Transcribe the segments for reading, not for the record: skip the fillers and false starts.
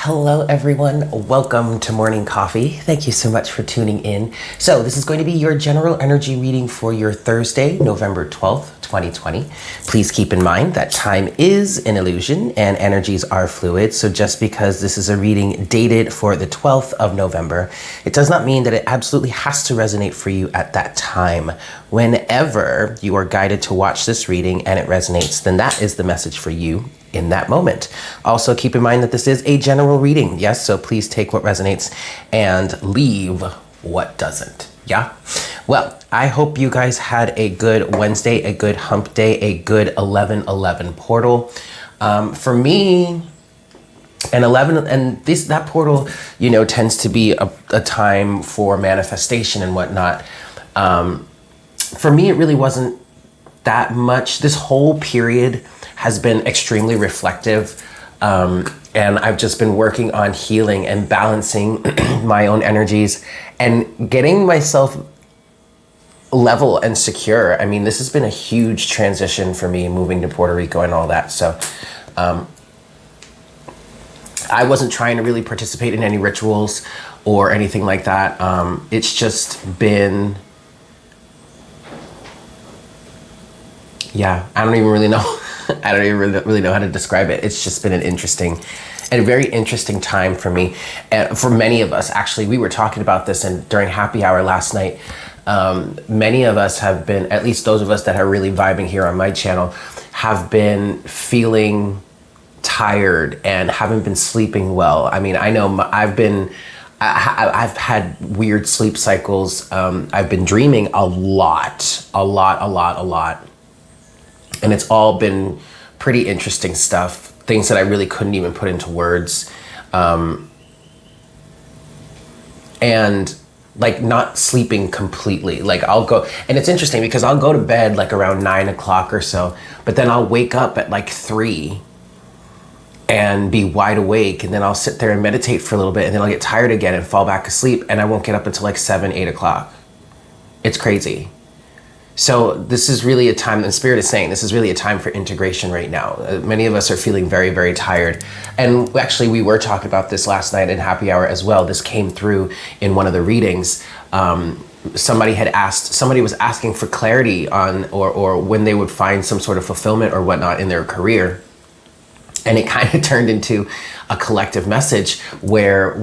Hello, everyone. Welcome to Morning Coffee. Thank you so much for tuning in. So this is going to be your general energy reading for your Thursday, November 12th, 2020. Please keep in mind that time is an illusion and energies are fluid. So just because this is a reading dated for the 12th of November, it does not mean that it absolutely has to resonate for you at that time. Whenever you are guided to watch this reading and it resonates, then that is the message for you in that moment. Also, keep in mind that this is a general reading, yes? So please take what resonates and leave what doesn't, yeah? Well, I hope you guys had a good Wednesday, a good hump day, a good 11/11 portal. For me, that portal, tends to be a time for manifestation and whatnot. For me, it really wasn't that much. This whole period has been extremely reflective, and I've just been working on healing and balancing my own energies and getting myself level and secure. I mean, this has been a huge transition for me, moving to Puerto Rico and all that. So I wasn't trying to really participate in any rituals or anything like that. It's just been, I don't even really know. I don't even really know how to describe it. It's just been a very interesting time for me. And for many of us, actually, we were talking about this during happy hour last night. Many of us have been, at least those of us that are really vibing here on my channel, have been feeling tired and haven't been sleeping well. I mean, I know I've had weird sleep cycles. I've been dreaming a lot. And it's all been pretty interesting stuff, things that I really couldn't even put into words. And like not sleeping completely. Like I'll go, and it's interesting because I'll go to bed like around 9 o'clock or so, but then I'll wake up at like 3 and be wide awake. And then I'll sit there and meditate for a little bit and then I'll get tired again and fall back asleep. And I won't get up until like 7, 8 o'clock. It's crazy. So this is really a time, the Spirit is saying, this is really a time for integration right now. Many of us are feeling very, very tired. And actually, we were talking about this last night in happy hour as well. This came through in one of the readings. Somebody was asking for clarity on, or when they would find some sort of fulfillment or whatnot in their career. And it kind of turned into a collective message where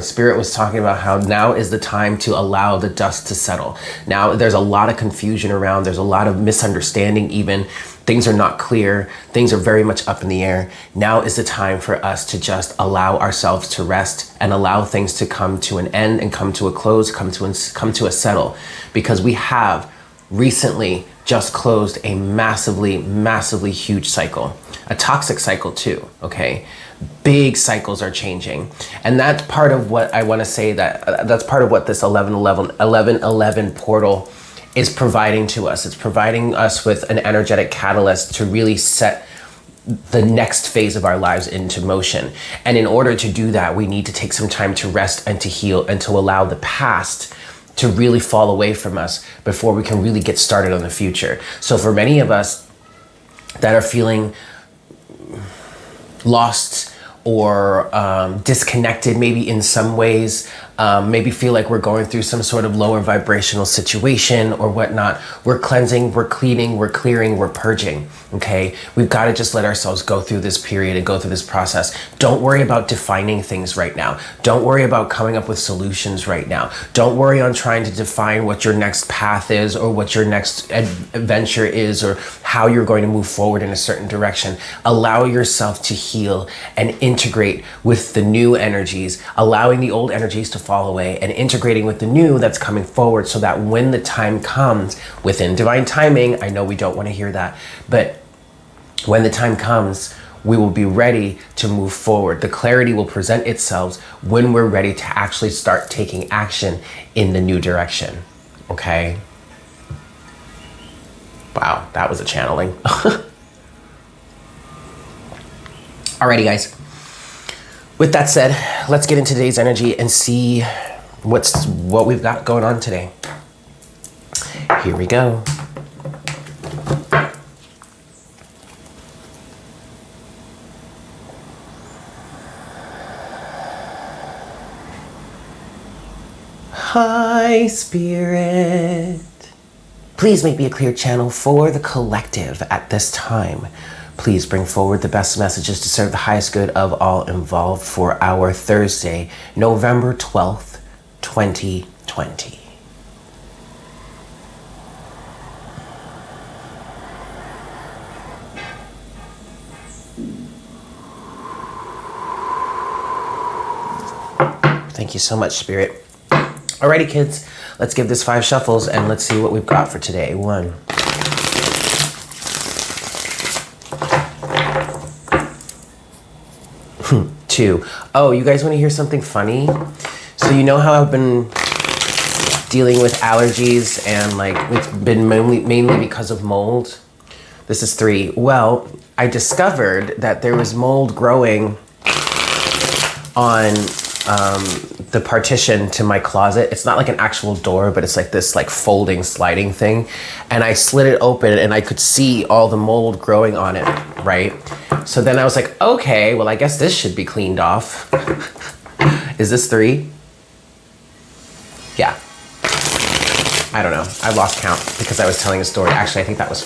Spirit was talking about how now is the time to allow the dust to settle. Now there's a lot of confusion around, there's a lot of misunderstanding even. Things are not clear, things are very much up in the air. Now is the time for us to just allow ourselves to rest and allow things to come to an end and come to a close, come to a settle. Because we have recently just closed a massively, massively huge cycle. A toxic cycle too, okay? Big cycles are changing. And that's part of what I wanna say, that's part of what this 11/11 portal is providing to us. It's providing us with an energetic catalyst to really set the next phase of our lives into motion. And in order to do that, we need to take some time to rest and to heal and to allow the past to really fall away from us before we can really get started on the future. So for many of us that are feeling lost or disconnected maybe in some ways, maybe feel like we're going through some sort of lower vibrational situation or whatnot, we're cleansing, we're cleaning, we're clearing, we're purging, okay? We've got to just let ourselves go through this period and go through this process. Don't worry about defining things right now. Don't worry about coming up with solutions right now. Don't worry on trying to define what your next path is or what your next adventure is or how you're going to move forward in a certain direction. Allow yourself to heal and integrate with the new energies, allowing the old energies to fall away and integrating with the new that's coming forward so that when the time comes, within divine timing, I know we don't want to hear that, but when the time comes, we will be ready to move forward. The clarity will present itself when we're ready to actually start taking action in the new direction, okay? Wow, that was a channeling. Alrighty, guys. With that said, let's get into today's energy and see what we've got going on today. Here we go. Hi, Spirit. Please make me a clear channel for the collective at this time. Please bring forward the best messages to serve the highest good of all involved for our Thursday, November 12th, 2020. Thank you so much, Spirit. Alrighty, kids, let's give this 5 shuffles and let's see what we've got for today. 1, 2. Oh, you guys want to hear something funny? So you know how I've been dealing with allergies and like it's been mainly because of mold? This is 3. Well, I discovered that there was mold growing on the partition to my closet. It's not like an actual door, but it's like this like folding sliding thing. And I slid it open and I could see all the mold growing on it, right? So then I was like, okay, well, I guess this should be cleaned off. Is this 3? Yeah. I don't know. I lost count because I was telling a story. Actually, I think that was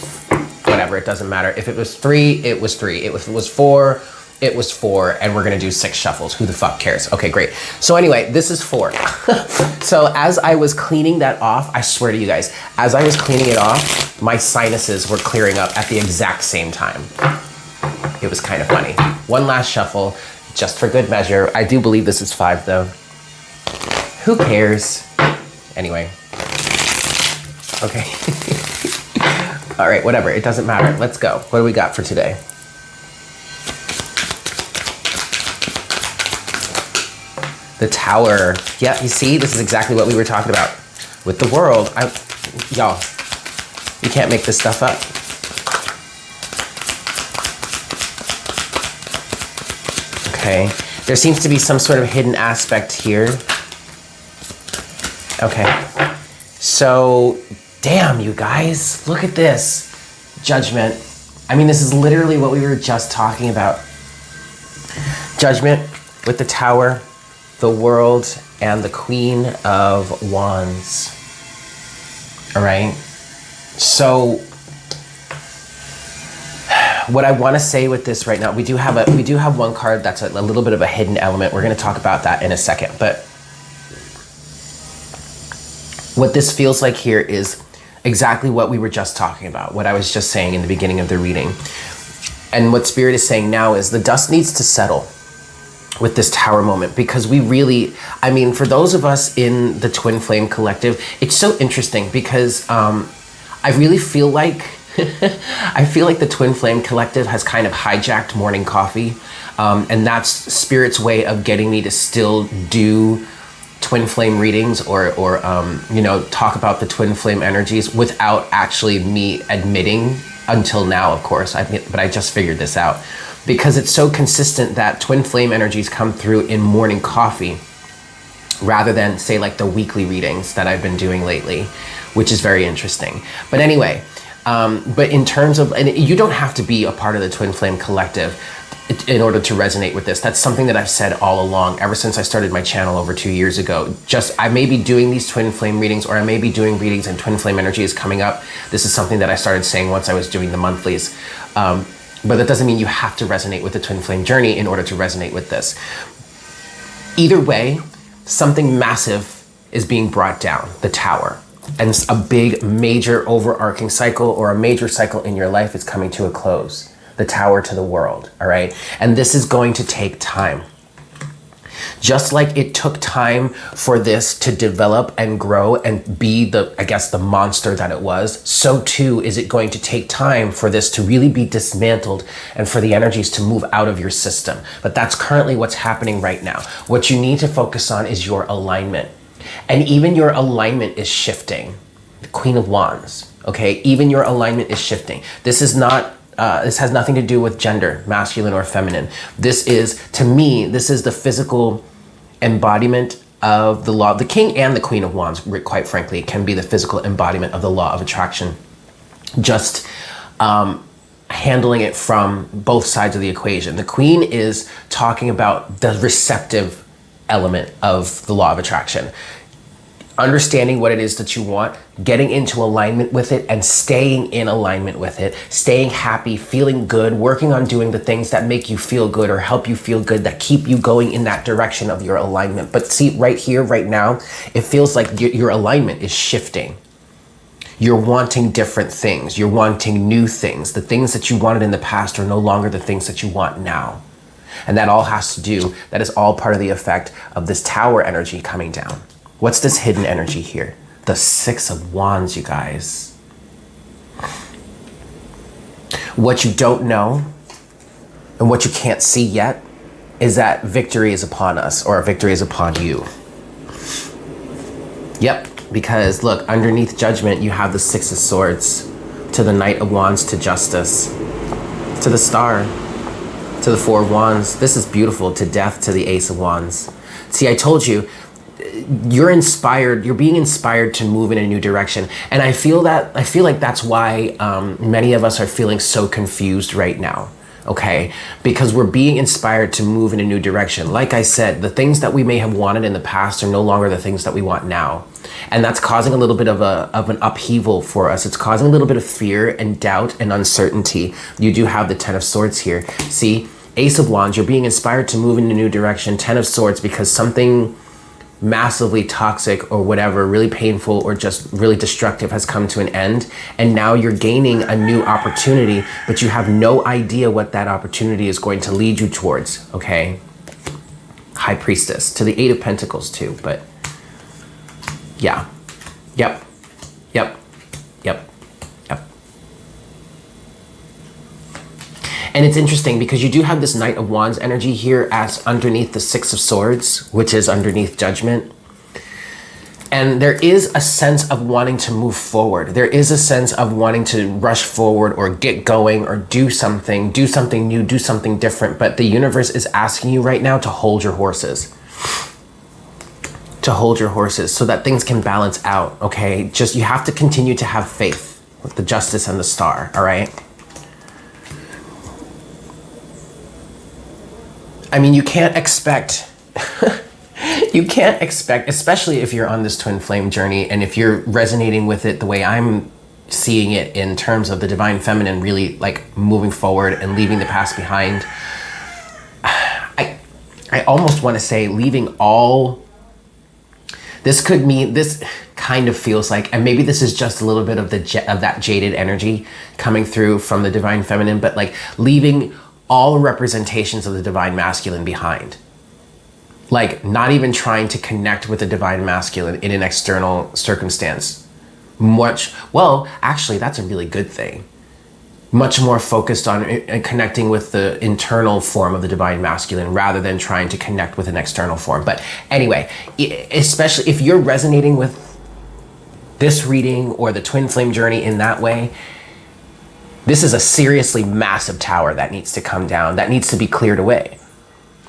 whatever. It doesn't matter. If it was 3, it was 3. If it was 4, it was 4, and we're gonna do 6 shuffles. Who the fuck cares? Okay, great. So anyway, this is 4. So as I was cleaning that off, I swear to you guys, as I was cleaning it off, my sinuses were clearing up at the exact same time. It was kind of funny. One last shuffle, just for good measure. I do believe this is 5 though. Who cares? Anyway. Okay. All right, whatever, it doesn't matter. Let's go. What do we got for today? The Tower. Yeah, you see, this is exactly what we were talking about with the world. Y'all, you can't make this stuff up. Okay, there seems to be some sort of hidden aspect here. Okay, so, damn, you guys, look at this. Judgment. I mean, this is literally what we were just talking about. Judgment with the Tower, the World, and the Queen of Wands. All right. So what I want to say with this right now, we do have one card that's a little bit of a hidden element. We're going to talk about that in a second. But what this feels like here is exactly what we were just talking about, what I was just saying in the beginning of the reading. And what Spirit is saying now is the dust needs to settle with this Tower moment, because we really, I mean, for those of us in the Twin Flame Collective, it's so interesting because I really feel like the Twin Flame Collective has kind of hijacked morning coffee, and that's Spirit's way of getting me to still do Twin Flame readings or you know, talk about the Twin Flame energies without actually me admitting, until now, of course, but I just figured this out. Because it's so consistent that Twin Flame energies come through in morning coffee rather than, say, like the weekly readings that I've been doing lately, which is very interesting. But anyway, but in terms of, and you don't have to be a part of the Twin Flame Collective in order to resonate with this. That's something that I've said all along, ever since I started my channel over 2 years ago. Just, I may be doing these Twin Flame readings, or I may be doing readings and Twin Flame energy is coming up. This is something that I started saying once I was doing the monthlies. But that doesn't mean you have to resonate with the Twin Flame journey in order to resonate with this. Either way, something massive is being brought down, the Tower. And a big, major overarching cycle, or a major cycle in your life, is coming to a close. The Tower to the World, all right? And this is going to take time. Just like it took time for this to develop and grow and be the, I guess, the monster that it was, so too is it going to take time for this to really be dismantled and for the energies to move out of your system. But that's currently what's happening right now. What you need to focus on is your alignment. And even your alignment is shifting. The Queen of Wands, okay? Even your alignment is shifting. This is not this has nothing to do with gender, masculine or feminine. This is, to me, this is the physical embodiment of the law. The King and the Queen of Wands, quite frankly, can be the physical embodiment of the law of attraction. Just handling it from both sides of the equation. The Queen is talking about the receptive element of the law of attraction. understanding what it is that you want, getting into alignment with it and staying in alignment with it, staying happy, feeling good, working on doing the things that make you feel good or help you feel good, that keep you going in that direction of your alignment. But see, right here, right now, it feels like your alignment is shifting. You're wanting different things. You're wanting new things. The things that you wanted in the past are no longer the things that you want now. And that all has to do, that is all part of the effect of this Tower energy coming down. What's this hidden energy here? The Six of Wands, you guys. What you don't know and what you can't see yet is that victory is upon us, or victory is upon you. Yep, because look, underneath Judgment, you have the Six of Swords, to the Knight of Wands, to Justice, to the Star, to the Four of Wands. This is beautiful. To Death, to the Ace of Wands. See, I told you, you're inspired, you're being inspired to move in a new direction. And I feel like that's why many of us are feeling so confused right now. Okay, because we're being inspired to move in a new direction. Like I said, the things that we may have wanted in the past are no longer the things that we want now. And that's causing a little bit of an upheaval for us. It's causing a little bit of fear and doubt and uncertainty. You do have the Ten of Swords here. See, Ace of Wands, you're being inspired to move in a new direction. Ten of Swords, because something massively toxic or whatever, really painful or just really destructive has come to an end. And now you're gaining a new opportunity, but you have no idea what that opportunity is going to lead you towards, okay? High Priestess, to the Eight of Pentacles too, but yeah. Yep. Yep. Yep. Yep. And it's interesting because you do have this Knight of Wands energy here as underneath the Six of Swords, which is underneath Judgment. And there is a sense of wanting to move forward. There is a sense of wanting to rush forward or get going or do something new, do something different. But the universe is asking you right now to hold your horses. To hold your horses so that things can balance out, okay? Just, you have to continue to have faith with the Justice and the Star, all right? I mean, you can't expect, especially if you're on this twin flame journey and if you're resonating with it the way I'm seeing it in terms of the Divine Feminine really like moving forward and leaving the past behind. I almost want to say leaving all, this could mean, this kind of feels like, and maybe this is just a little bit of that jaded energy coming through from the Divine Feminine, but like leaving all representations of the Divine Masculine behind. Like not even trying to connect with the Divine Masculine in an external circumstance. Well, actually, that's a really good thing. Much more focused on connecting with the internal form of the Divine Masculine rather than trying to connect with an external form. But anyway, especially if you're resonating with this reading or the twin flame journey in that way, this is a seriously massive tower that needs to come down, that needs to be cleared away.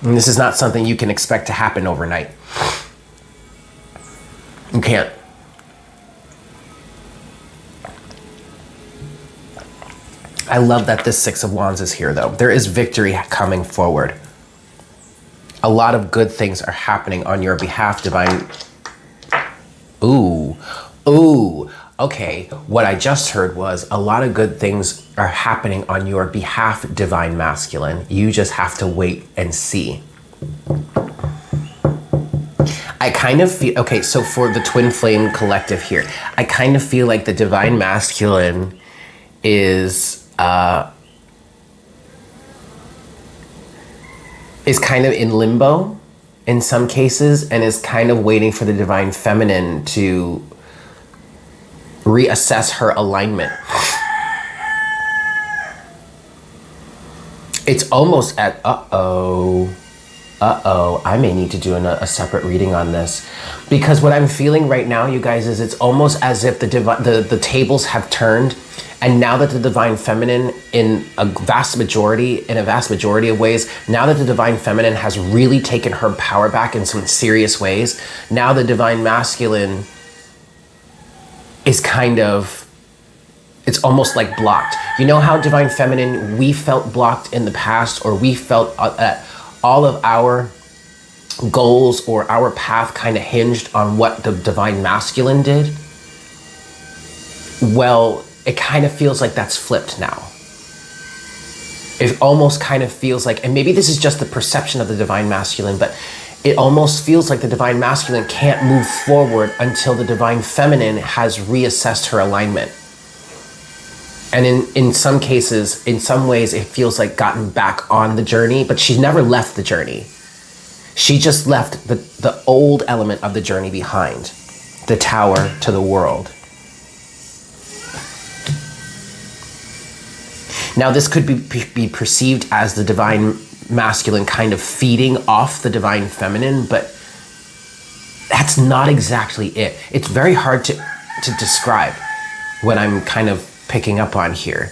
And this is not something you can expect to happen overnight. You can't. I love that this Six of Wands is here though. There is victory coming forward. A lot of good things are happening on your behalf, Divine. Ooh. Okay, what I just heard was a lot of good things are happening on your behalf, Divine Masculine. You just have to wait and see. I kind of feel, okay, so for the Twin Flame Collective here, I kind of feel like the Divine Masculine is kind of in limbo in some cases and is kind of waiting for the Divine Feminine to reassess her alignment. It's almost at, I may need to do a separate reading on this, because what I'm feeling right now, you guys, is it's almost as if the tables have turned, and now that the Divine Feminine, in a vast majority of ways, now that the Divine Feminine has really taken her power back in some serious ways, now the Divine Masculine is kind of, it's almost like blocked. You know how Divine Feminine, we felt blocked in the past, or we felt that all of our goals or our path kind of hinged on what the divine masculine did, well, it kind of feels like that's flipped now. It almost kind of feels like, and maybe this is just the perception of the divine masculine, but it almost feels like the divine masculine can't move forward until the divine feminine has reassessed her alignment. And in some cases, in some ways, it feels like gotten back on the journey, but she never left the journey. She just left the old element of the journey behind, the tower to the world. Now, this could be perceived as the divine masculine kind of feeding off the divine feminine, but that's not exactly it. It's very hard to describe what I'm kind of picking up on here.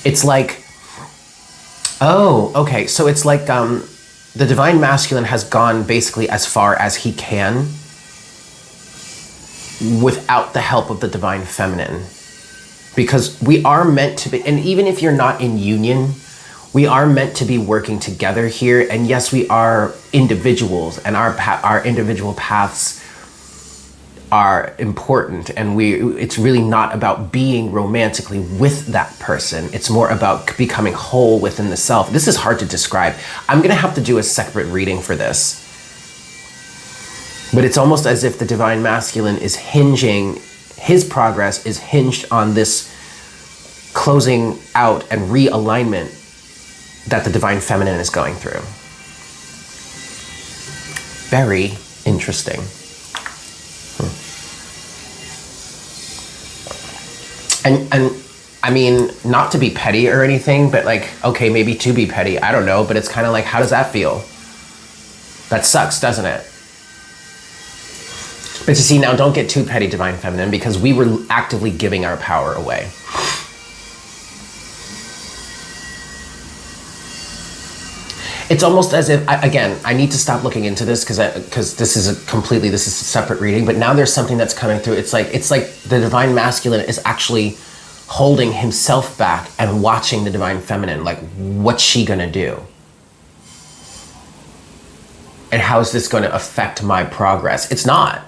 It's like, oh, okay, so it's like the divine masculine has gone basically as far as he can without the help of the divine feminine. Because we are meant to be, and even if you're not in union, we are meant to be working together here. And yes, we are individuals, and our individual paths are important. And it's really not about being romantically with that person. It's more about becoming whole within the self. This is hard to describe. I'm gonna have to do a separate reading for this. But it's almost as if the divine masculine is hinging, his progress is hinged on this closing out and realignment that the divine feminine is going through. Very interesting. And I mean, not to be petty or anything, but like, okay, maybe to be petty, I don't know, but it's kind of like, how does that feel? That sucks, doesn't it? But you see, now don't get too petty, divine feminine, because we were actively giving our power away. It's almost as if, again, I need to stop looking into this because this is a separate reading, but now there's something that's coming through. It's like the divine masculine is actually holding himself back and watching the divine feminine, like, what's she gonna do? And how is this gonna affect my progress? It's not.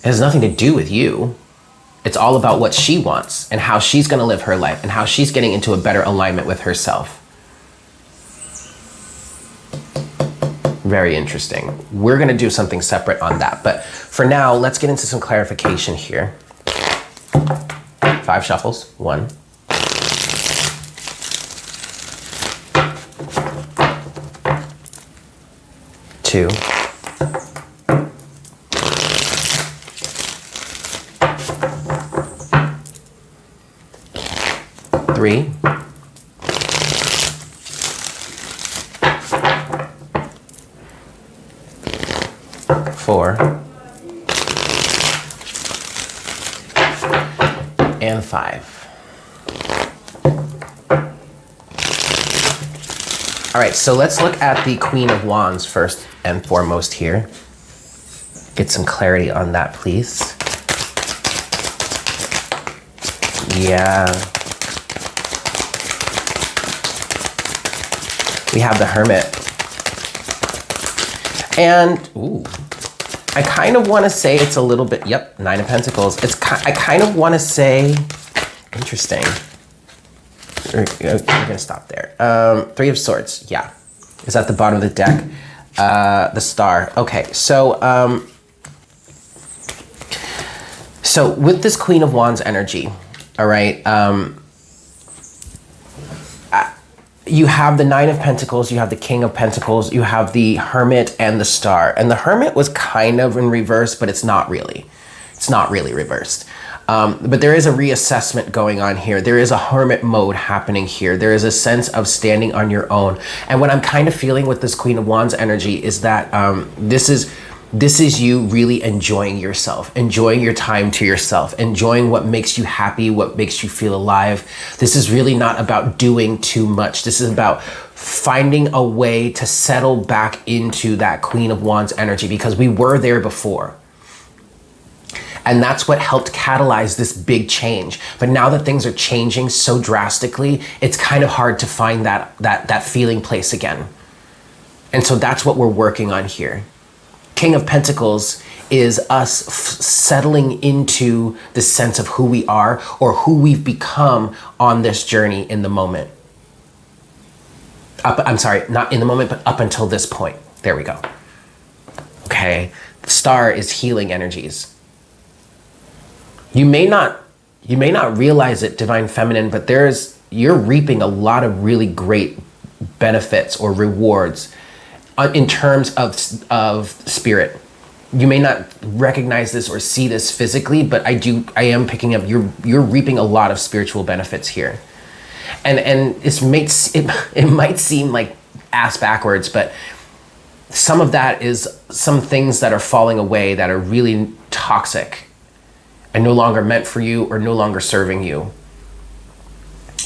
It has nothing to do with you. It's all about what she wants and how she's gonna live her life and how she's getting into a better alignment with herself. Very interesting. We're gonna do something separate on that. But for now, let's get into some clarification here. 5 shuffles. 1. 2. 3. 4. And 5. All right, so let's look at the Queen of Wands first and foremost here. Get some clarity on that, please. Yeah. We have the Hermit. And, ooh, I kind of want to say it's a little bit, yep, 9 of Pentacles. I kind of want to say, interesting. We're gonna stop there. 3 of Swords, yeah. Is at the bottom of the deck. The Star. Okay, so with this Queen of Wands energy, all right, you have the 9 of Pentacles, you have the King of Pentacles, you have the Hermit and the Star. And the Hermit was kind of in reverse, but it's not really. It's not really reversed. But there is a reassessment going on here. There is a hermit mode happening here. There is a sense of standing on your own. And what I'm kind of feeling with this Queen of Wands energy is that this is you really enjoying yourself, enjoying your time to yourself, enjoying what makes you happy, what makes you feel alive. This is really not about doing too much. This is about finding a way to settle back into that Queen of Wands energy, because we were there before. And that's what helped catalyze this big change. But now that things are changing so drastically, it's kind of hard to find that feeling place again. And so that's what we're working on here. King of Pentacles is us settling into the sense of who we are or who we've become on this journey in the moment. I'm sorry, not in the moment, but up until this point. There we go. Okay, the star is healing energies. You may not realize it, Divine Feminine, but you're reaping a lot of really great benefits or rewards in terms of spirit. You may not recognize this or see this physically, but I am picking up you're reaping a lot of spiritual benefits here. And it might seem like ass backwards, but some of that is some things that are falling away that are really toxic and no longer meant for you or no longer serving you.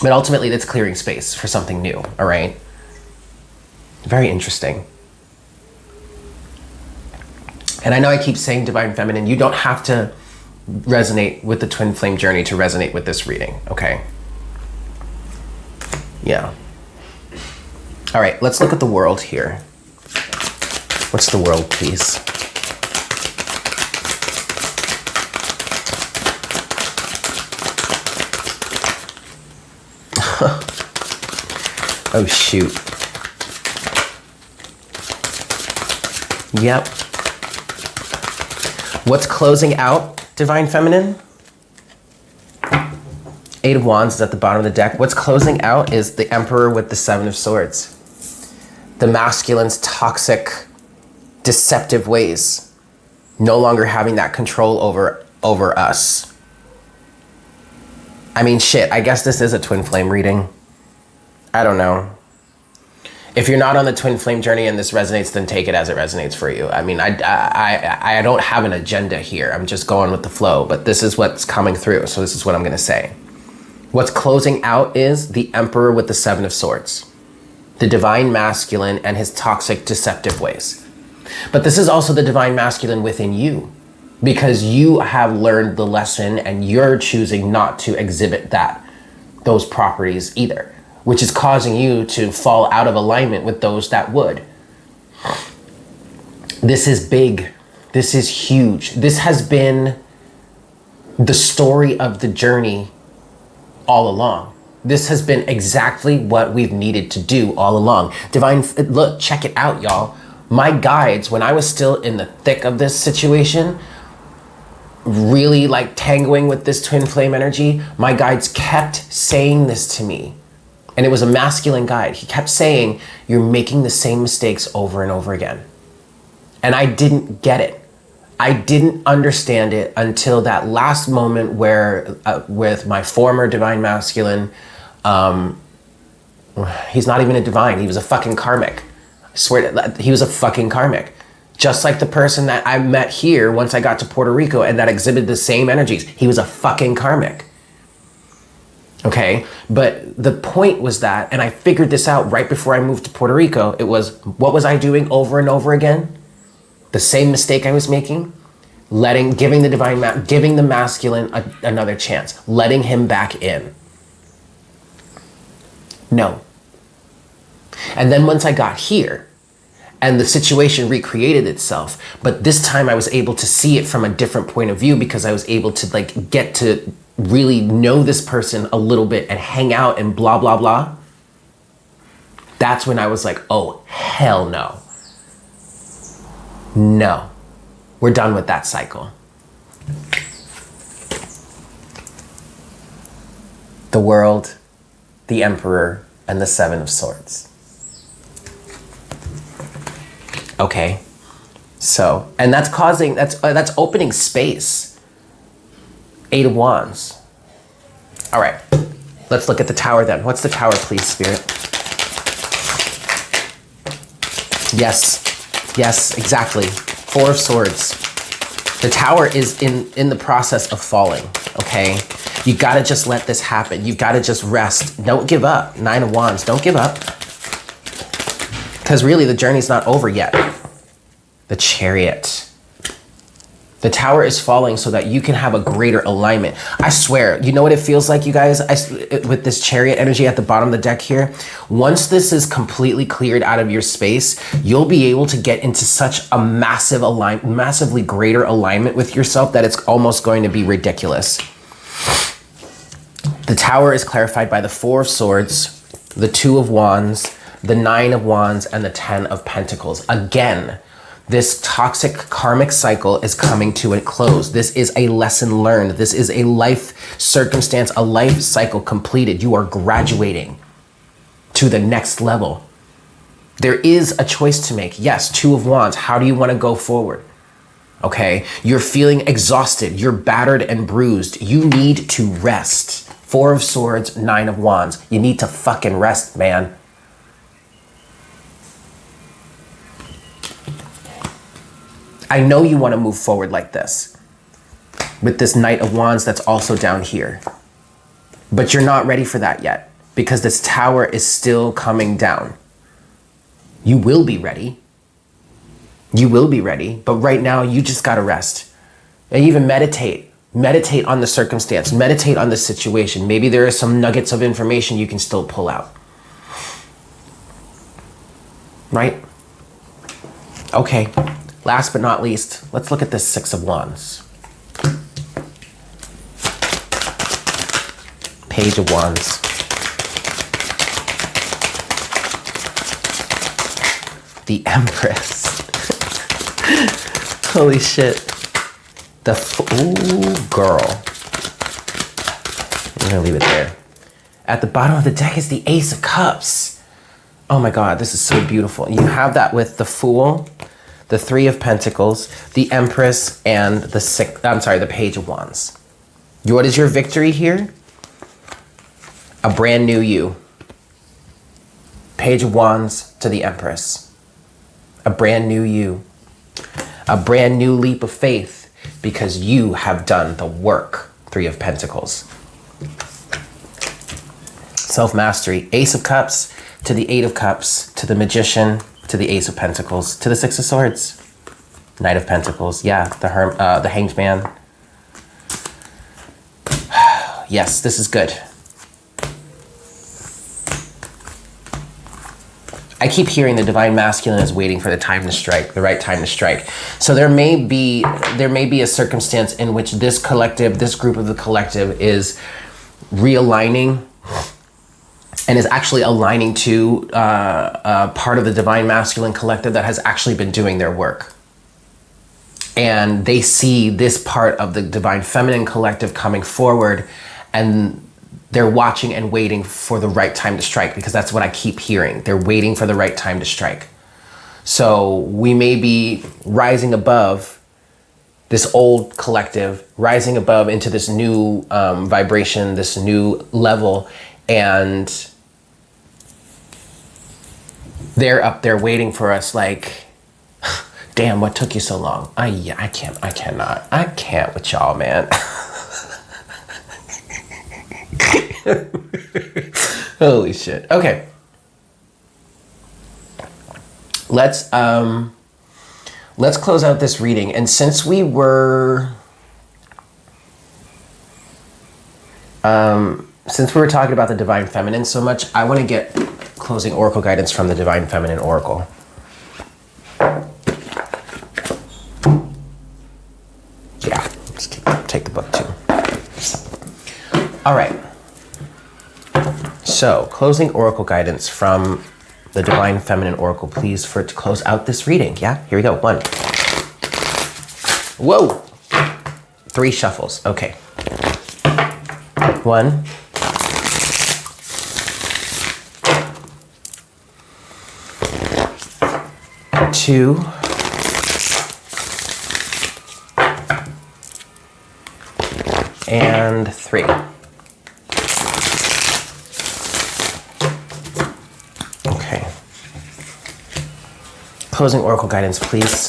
But ultimately, that's clearing space for something new, all right? Very interesting. And I know I keep saying Divine Feminine, you don't have to resonate with the twin flame journey to resonate with this reading, okay? Yeah. All right, let's look at the world here. What's the world, please? Oh, shoot. Yep. What's closing out, Divine Feminine? Eight of Wands is at the bottom of the deck. What's closing out is the Emperor with the Seven of Swords. The masculine's toxic, deceptive ways. No longer having that control over us. I mean, shit, I guess this is a twin flame reading. I don't know. If you're not on the twin flame journey and this resonates, then take it as it resonates for you. I mean, I don't have an agenda here. I'm just going with the flow, but this is what's coming through. So this is what I'm going to say. What's closing out is the Emperor with the Seven of Swords, the divine masculine and his toxic, deceptive ways. But this is also the divine masculine within you, because you have learned the lesson and you're choosing not to exhibit those properties either, which is causing you to fall out of alignment with those that would. This is big. This is huge. This has been the story of the journey all along. This has been exactly what we've needed to do all along. Divine, look, check it out, y'all. My guides, when I was still in the thick of this situation, really like tangoing with this twin flame energy, my guides kept saying this to me. And it was a masculine guide. He kept saying, you're making the same mistakes over and over again. And I didn't get it. I didn't understand it until that last moment where with my former divine masculine, he's not even a divine, he was a fucking karmic. I swear that he was a fucking karmic. Just like the person that I met here once I got to Puerto Rico and that exhibited the same energies. He was a fucking karmic. Okay, but the point was that, and I figured this out right before I moved to Puerto Rico, it was, what was I doing over and over again? The same mistake I was making, giving the masculine another chance, letting him back in. No. And then once I got here, and the situation recreated itself, but this time I was able to see it from a different point of view because I was able to get to really know this person a little bit and hang out and blah, blah, blah. That's when I was like, oh, hell no. No, we're done with that cycle. The world, the Emperor, and the Seven of Swords. Okay, so, and that's opening space. Eight of Wands. All right, let's look at the Tower then. What's the Tower, please, Spirit? Yes, exactly. Four of Swords. The Tower is in the process of falling, okay? You gotta just let this happen. You've gotta just rest. Don't give up. Nine of Wands, don't give up. Because really, the journey's not over yet. The Chariot. The tower is falling so that you can have a greater alignment. I swear, you know what it feels like, you guys? With this chariot energy at the bottom of the deck here, once this is completely cleared out of your space, you'll be able to get into such a massively greater alignment with yourself that it's almost going to be ridiculous. The tower is clarified by the Four of Swords, the Two of Wands, the Nine of Wands, and the Ten of Pentacles. Again, this toxic karmic cycle is coming to a close. This is a lesson learned. This is a life circumstance, a life cycle completed. You are graduating to the next level. There is a choice to make. Yes, Two of Wands. How do you want to go forward? Okay, you're feeling exhausted. You're battered and bruised. You need to rest. Four of Swords, Nine of Wands. You need to fucking rest, man. I know you want to move forward like this with this Knight of Wands that's also down here, but you're not ready for that yet because this tower is still coming down. You will be ready. You will be ready, but right now you just got to rest and even meditate. Meditate on the circumstance, meditate on the situation. Maybe there are some nuggets of information you can still pull out. Right? Okay. Last but not least, let's look at this Six of Wands. Page of Wands. The Empress. Holy shit. Ooh, girl. I'm gonna leave it there. At the bottom of the deck is the Ace of Cups. Oh my God, this is so beautiful. You have that with the Fool, the Three of Pentacles, the Empress, and the Page of Wands. What is your victory here? A brand new you. Page of Wands to the Empress. A brand new you. A brand new leap of faith because you have done the work. Three of Pentacles. Self-mastery. Ace of Cups to the Eight of Cups, to the Magician, to the Ace of Pentacles, to the Six of Swords, Knight of Pentacles. Yeah, the Hanged Man. Yes, this is good. I keep hearing the Divine Masculine is waiting for the time to strike, the right time to strike. So there may be a circumstance in which this collective, this group of the collective is realigning and is actually aligning to part of the Divine Masculine collective that has actually been doing their work. And they see this part of the Divine Feminine collective coming forward, and they're watching and waiting for the right time to strike, because that's what I keep hearing. They're waiting for the right time to strike. So we may be rising above this old collective, rising above into this new vibration, this new level, and they're up there waiting for us like, damn, what took you so long? I can't with y'all, man. Holy shit. Okay. Let's close out this reading. And since we were talking about the Divine Feminine so much, I want to get closing oracle guidance from the Divine Feminine Oracle. Yeah, let's take the book too. All right. So, closing oracle guidance from the Divine Feminine Oracle, please, to close out this reading. Yeah, here we go. 1. Whoa! 3 shuffles. Okay. 1. 2. 3. Okay. Closing oracle guidance, please.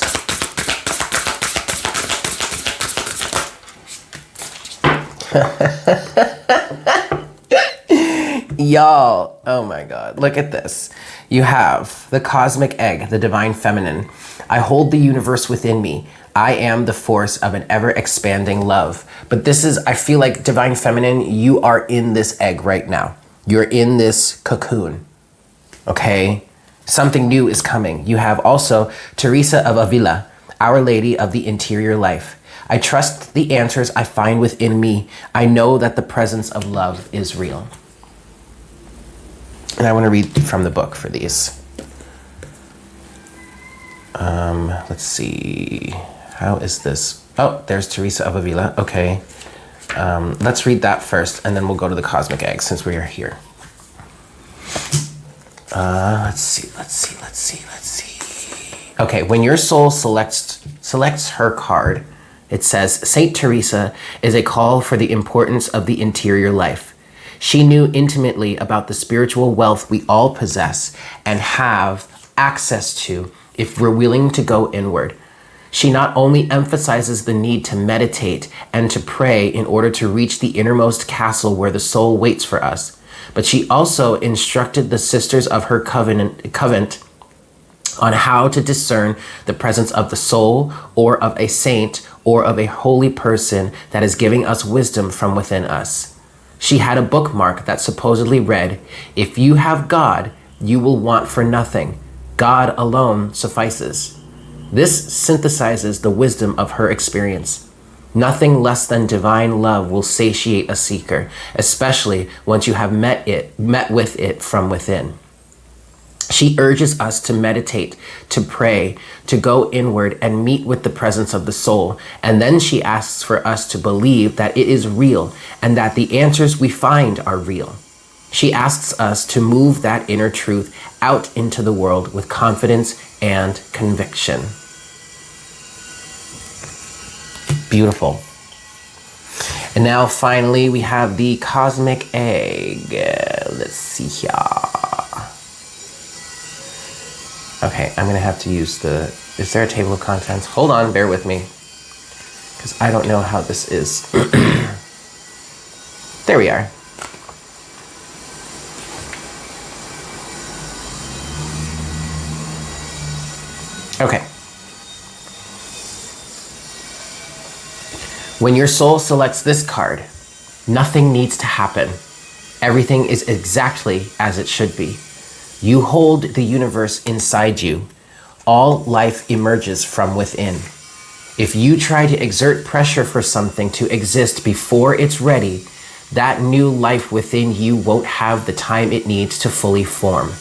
Y'all, oh my God, look at this. You have the cosmic egg, the Divine Feminine. I hold the universe within me. I am the force of an ever expanding love. But this is, I feel like Divine Feminine, you are in this egg right now. You're in this cocoon, okay? Something new is coming. You have also Teresa of Avila, Our Lady of the Interior Life. I trust the answers I find within me. I know that the presence of love is real. And I want to read from the book for these. Let's see. How is this? Oh, there's Teresa of Avila. Okay. Let's read that first, and then we'll go to the cosmic egg since we are here. Let's see. Okay, when your soul selects her card, it says, Saint Teresa is a call for the importance of the interior life. She knew intimately about the spiritual wealth we all possess and have access to if we're willing to go inward. She not only emphasizes the need to meditate and to pray in order to reach the innermost castle where the soul waits for us, but she also instructed the sisters of her convent on how to discern the presence of the soul or of a saint or of a holy person that is giving us wisdom from within us. She had a bookmark that supposedly read, "If you have God, you will want for nothing. God alone suffices." This synthesizes the wisdom of her experience. Nothing less than divine love will satiate a seeker, especially once you have met with it from within. She urges us to meditate, to pray, to go inward and meet with the presence of the soul. And then she asks for us to believe that it is real and that the answers we find are real. She asks us to move that inner truth out into the world with confidence and conviction. Beautiful. And now finally we have the cosmic egg. Let's see here. Okay, I'm gonna have to use is there a table of contents? Hold on, bear with me, because I don't know how this is. There we are. Okay. When your soul selects this card, nothing needs to happen. Everything is exactly as it should be. You hold the universe inside you. All life emerges from within. If you try to exert pressure for something to exist before it's ready, that new life within you won't have the time it needs to fully form.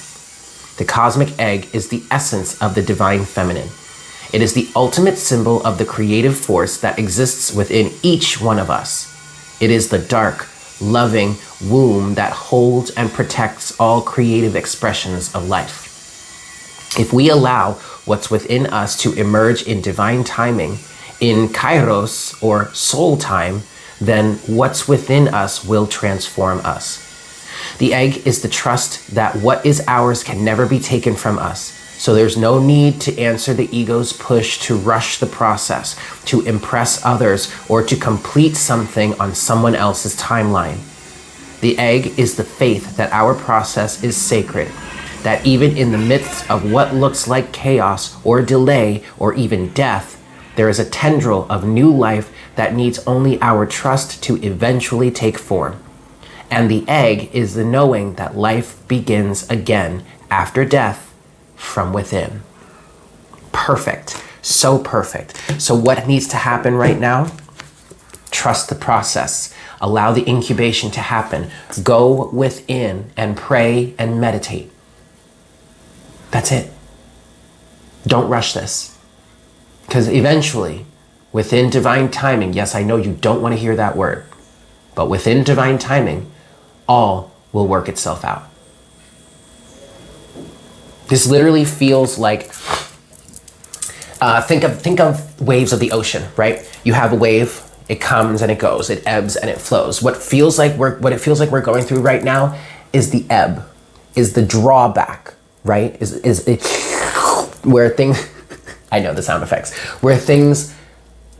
The cosmic egg is the essence of the divine feminine. It is the ultimate symbol of the creative force that exists within each one of us. It is the dark, loving womb that holds and protects all creative expressions of life. If we allow what's within us to emerge in divine timing, in kairos or soul time, then what's within us will transform us. The egg is the trust that what is ours can never be taken from us. So there's no need to answer the ego's push to rush the process, to impress others, or to complete something on someone else's timeline. The egg is the faith that our process is sacred, that even in the midst of what looks like chaos or delay or even death, there is a tendril of new life that needs only our trust to eventually take form. And the egg is the knowing that life begins again after death from within. Perfect. So perfect. So what needs to happen right now? Trust the process. Allow the incubation to happen. Go within and pray and meditate. That's it. Don't rush this. Because eventually, within divine timing, yes, I know you don't want to hear that word, but within divine timing, all will work itself out. This literally feels like, think of waves of the ocean, right? You have a wave, it comes and it goes, it ebbs and it flows. What it feels like we're going through right now is the ebb, is the drawback, right? Is it where things, I know the sound effects, where things,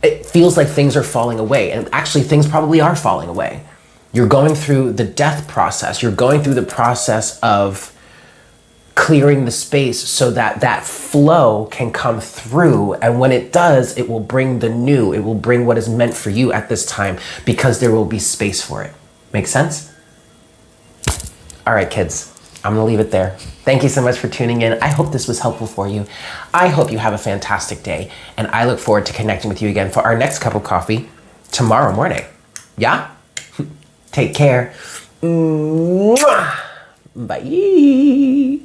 it feels like things are falling away, and actually things probably are falling away. You're going through the death process. You're going through the process of clearing the space so that that flow can come through. And when it does, it will bring the new, it will bring what is meant for you at this time, because there will be space for it. Make sense? All right, kids, I'm gonna leave it there. Thank you so much for tuning in. I hope this was helpful for you. I hope you have a fantastic day, and I look forward to connecting with you again for our next cup of coffee tomorrow morning. Yeah? Take care. Mwah! Bye.